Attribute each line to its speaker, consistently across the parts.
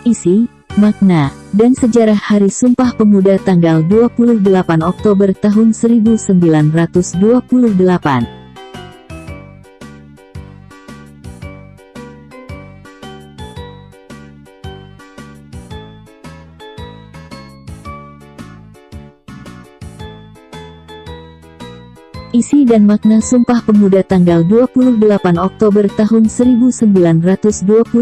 Speaker 1: Isi, makna, dan sejarah Hari Sumpah Pemuda tanggal 28 Oktober tahun 1928. Isi dan makna Sumpah Pemuda tanggal 28 Oktober tahun 1928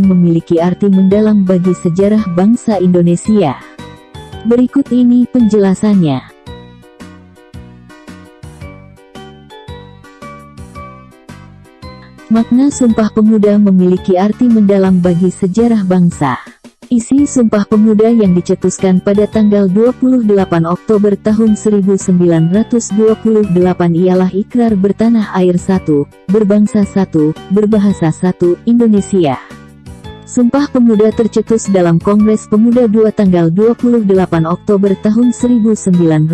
Speaker 1: memiliki arti mendalam bagi sejarah bangsa Indonesia. Berikut ini penjelasannya. Makna Sumpah Pemuda memiliki arti mendalam bagi sejarah bangsa. Isi Sumpah Pemuda yang dicetuskan pada tanggal 28 Oktober tahun 1928 ialah ikrar bertanah air satu, berbangsa satu, berbahasa satu, Indonesia. Sumpah Pemuda tercetus dalam Kongres Pemuda II tanggal 28 Oktober tahun 1928.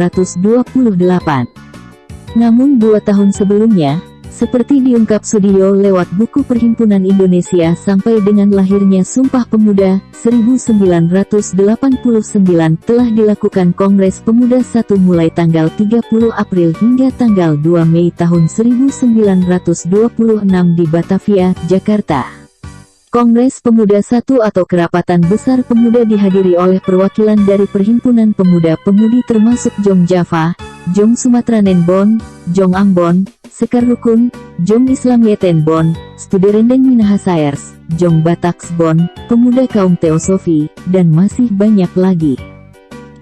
Speaker 1: Namun 2 tahun sebelumnya, seperti diungkap Sudiyo lewat buku Perhimpunan Indonesia sampai dengan lahirnya Sumpah Pemuda, 1989 telah dilakukan Kongres Pemuda I mulai tanggal 30 April hingga tanggal 2 Mei tahun 1926 di Batavia, Jakarta. Kongres Pemuda I atau Kerapatan Besar Pemuda dihadiri oleh perwakilan dari Perhimpunan Pemuda-Pemudi termasuk Jong Java, Jong Sumatera Nenbon, Jong Ambon, Sekar Rukun, Jong Islam Yetenbon, Studi Rendeng Minahasairs, Jong Bataksbon, Pemuda Kaum Teosofi, dan masih banyak lagi.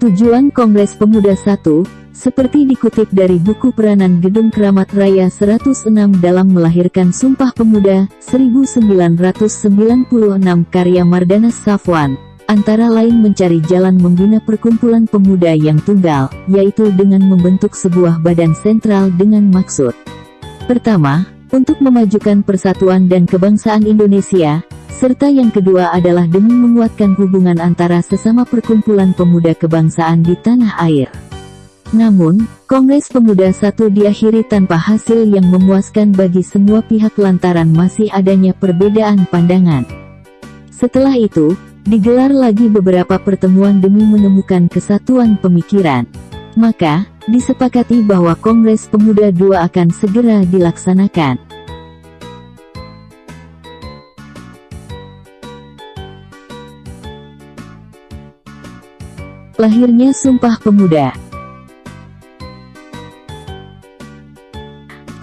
Speaker 1: Tujuan Kongres Pemuda I, seperti dikutip dari buku Peranan Gedung Keramat Raya 106 dalam melahirkan Sumpah Pemuda, 1996 karya Mardanas Safwan, antara lain mencari jalan membina perkumpulan pemuda yang tunggal, yaitu dengan membentuk sebuah badan sentral dengan maksud pertama, untuk memajukan persatuan dan kebangsaan Indonesia, serta yang kedua adalah demi menguatkan hubungan antara sesama perkumpulan pemuda kebangsaan di tanah air. Namun, Kongres Pemuda I diakhiri tanpa hasil yang memuaskan bagi semua pihak lantaran masih adanya perbedaan pandangan. Setelah itu, digelar lagi beberapa pertemuan demi menemukan kesatuan pemikiran. Maka, disepakati bahwa Kongres Pemuda II akan segera dilaksanakan. Lahirnya Sumpah Pemuda.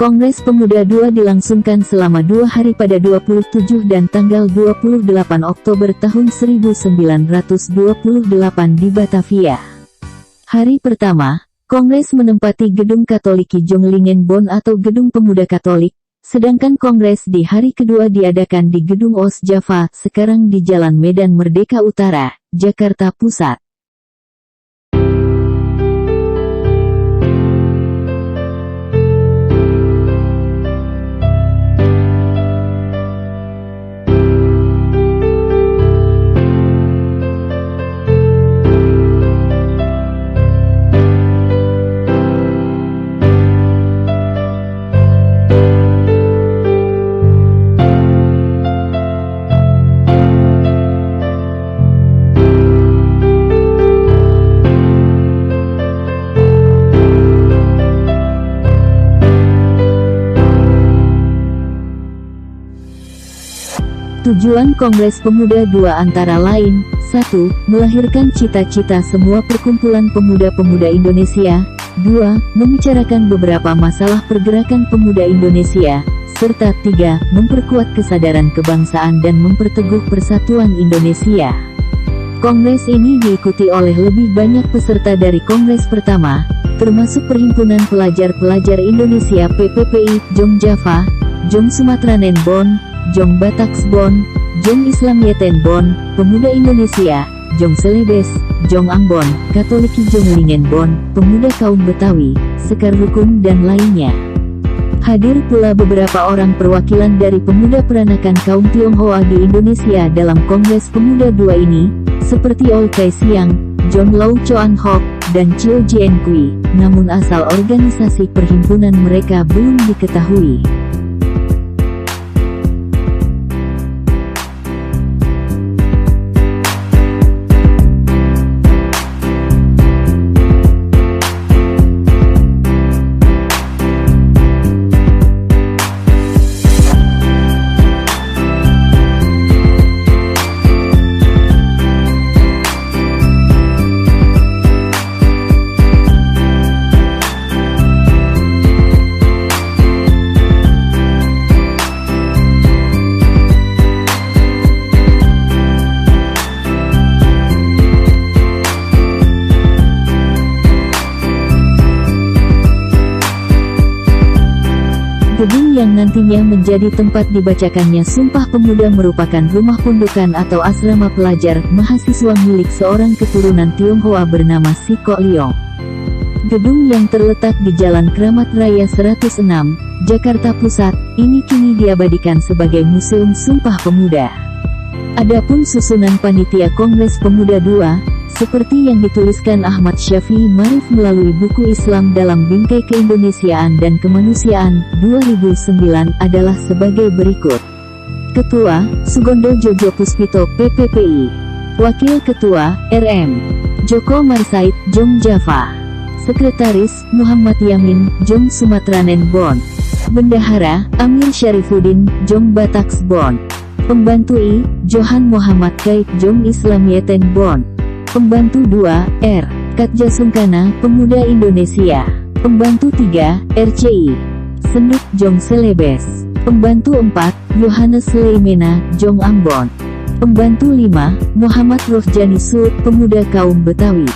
Speaker 1: Kongres Pemuda II dilangsungkan selama 2 hari pada 27 dan tanggal 28 Oktober tahun 1928 di Batavia. Hari pertama, Kongres menempati Gedung Katoliki Jonglingenbon atau Gedung Pemuda Katolik, sedangkan Kongres di hari kedua diadakan di Gedung OS Java, sekarang di Jalan Medan Merdeka Utara, Jakarta Pusat. Tujuan Kongres Pemuda II antara lain, 1. Melahirkan cita-cita semua perkumpulan pemuda-pemuda Indonesia. 2. Membicarakan beberapa masalah pergerakan pemuda Indonesia. Serta 3. Memperkuat kesadaran kebangsaan dan memperteguh persatuan Indonesia. Kongres ini diikuti oleh lebih banyak peserta dari Kongres pertama, termasuk Perhimpunan Pelajar-Pelajar Indonesia PPPI, Jong Java, Jong Sumatera Nenbon, Jong Bataksbon, Jong Islam Yetenbon, Pemuda Indonesia, Jong Celebes, Jong Ambon, Katoliki Jonglingenbon, Pemuda Kaum Betawi, Sekar Rukun dan lainnya. Hadir pula beberapa orang perwakilan dari pemuda peranakan kaum Tionghoa di Indonesia dalam Kongres Pemuda II ini, seperti Oi Kai Siang, John Lau Choan Hock, dan Chiu Jien Kui, namun asal organisasi perhimpunan mereka belum diketahui. Gedung yang nantinya menjadi tempat dibacakannya Sumpah Pemuda merupakan rumah pondokan atau asrama pelajar mahasiswa milik seorang keturunan Tionghoa bernama Si Kok Leong. Gedung yang terletak di Jalan Kramat Raya 106, Jakarta Pusat, ini kini diabadikan sebagai Museum Sumpah Pemuda. Adapun susunan Panitia Kongres Pemuda II, seperti yang dituliskan Ahmad Syafi'i Marif melalui buku Islam dalam Bingkai Keindonesiaan dan Kemanusiaan, 2009 adalah sebagai berikut. Ketua, Sugondo Jojo Puspito PPPI. Wakil Ketua, RM. Joko Marsaid, Jong Java. Sekretaris, Muhammad Yamin, Jong Sumatranen Bon. Bendahara, Amir Syarifuddin, Jong Bataks Bon. Pembantu I, Johan Muhammad Kaid, Jong Islamiyeten Bon. Pembantu 2, R. Katja Sungkana, Pemuda Indonesia. Pembantu 3, RCI. Senduk, Jong Selebes. Pembantu 4, Yohanes Leimena, Jong Ambon. Pembantu 5, Muhammad Rohjani Sud, Pemuda Kaum Betawi.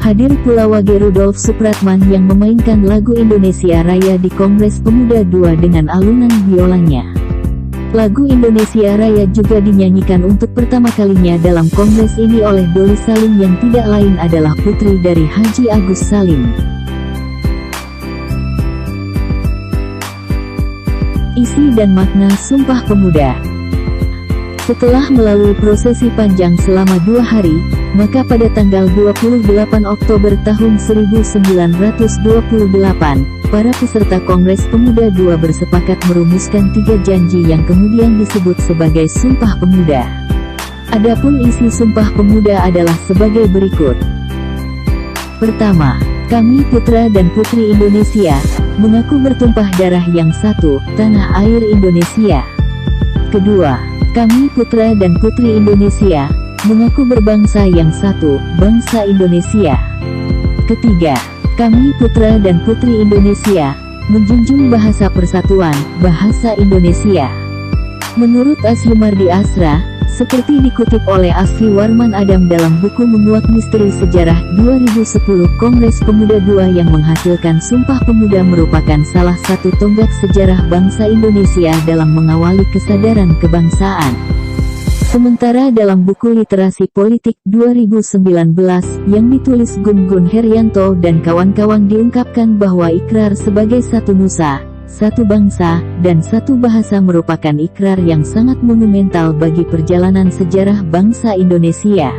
Speaker 1: Hadir pula Wage Rudolf Supratman yang memainkan lagu Indonesia Raya di Kongres Pemuda II dengan alunan biolanya. Lagu Indonesia Raya juga dinyanyikan untuk pertama kalinya dalam kongres ini oleh Doli Salim yang tidak lain adalah putri dari Haji Agus Salim. Isi dan makna Sumpah Pemuda. Setelah melalui prosesi panjang selama 2 hari, maka pada tanggal 28 Oktober tahun 1928, para peserta Kongres Pemuda II bersepakat merumuskan 3 janji yang kemudian disebut sebagai Sumpah Pemuda. Adapun isi Sumpah Pemuda adalah sebagai berikut. Pertama, kami putra dan putri Indonesia, mengaku bertumpah darah yang satu, tanah air Indonesia. Kedua, kami putra dan putri Indonesia, mengaku berbangsa yang satu, bangsa Indonesia. Ketiga, kami putra dan putri Indonesia, menjunjung bahasa persatuan, bahasa Indonesia. Menurut Asyumardi Asra, seperti dikutip oleh Asfi Warman Adam dalam buku Menguak Misteri Sejarah 2010, Kongres Pemuda II yang menghasilkan Sumpah Pemuda merupakan salah satu tonggak sejarah bangsa Indonesia dalam mengawali kesadaran kebangsaan. Sementara dalam buku Literasi Politik 2019 yang ditulis Gun Gun Herianto dan kawan-kawan diungkapkan bahwa ikrar sebagai satu nusa, satu bangsa, dan satu bahasa merupakan ikrar yang sangat monumental bagi perjalanan sejarah bangsa Indonesia.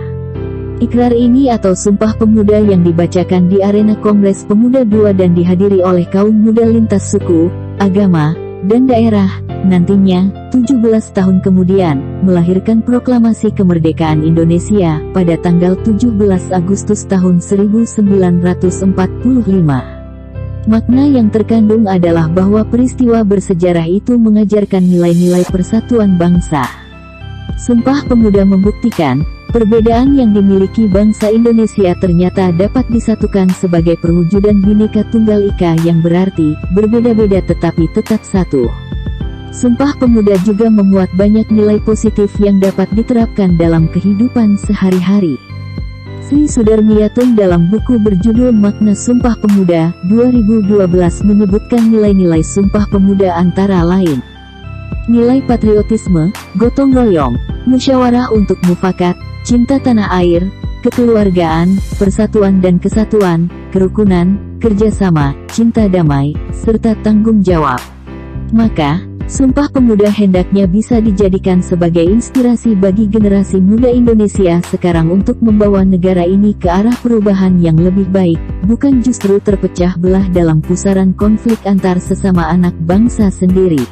Speaker 1: Ikrar ini atau Sumpah Pemuda yang dibacakan di arena Kongres Pemuda II dan dihadiri oleh kaum muda lintas suku, agama, dan daerah, nantinya, 17 tahun kemudian, melahirkan Proklamasi Kemerdekaan Indonesia, pada tanggal 17 Agustus tahun 1945. Makna yang terkandung adalah bahwa peristiwa bersejarah itu mengajarkan nilai-nilai persatuan bangsa. Sumpah Pemuda membuktikan, perbedaan yang dimiliki bangsa Indonesia ternyata dapat disatukan sebagai perwujudan Bhinneka Tunggal Ika yang berarti, berbeda-beda tetapi tetap satu. Sumpah Pemuda juga memuat banyak nilai positif yang dapat diterapkan dalam kehidupan sehari-hari. Sri Sudarmiatun dalam buku berjudul Makna Sumpah Pemuda, 2012 menyebutkan nilai-nilai Sumpah Pemuda antara lain. Nilai patriotisme, gotong royong, musyawarah untuk mufakat, cinta tanah air, kekeluargaan, persatuan dan kesatuan, kerukunan, kerjasama, cinta damai, serta tanggung jawab. Maka, Sumpah Pemuda hendaknya bisa dijadikan sebagai inspirasi bagi generasi muda Indonesia sekarang untuk membawa negara ini ke arah perubahan yang lebih baik, bukan justru terpecah belah dalam pusaran konflik antar sesama anak bangsa sendiri.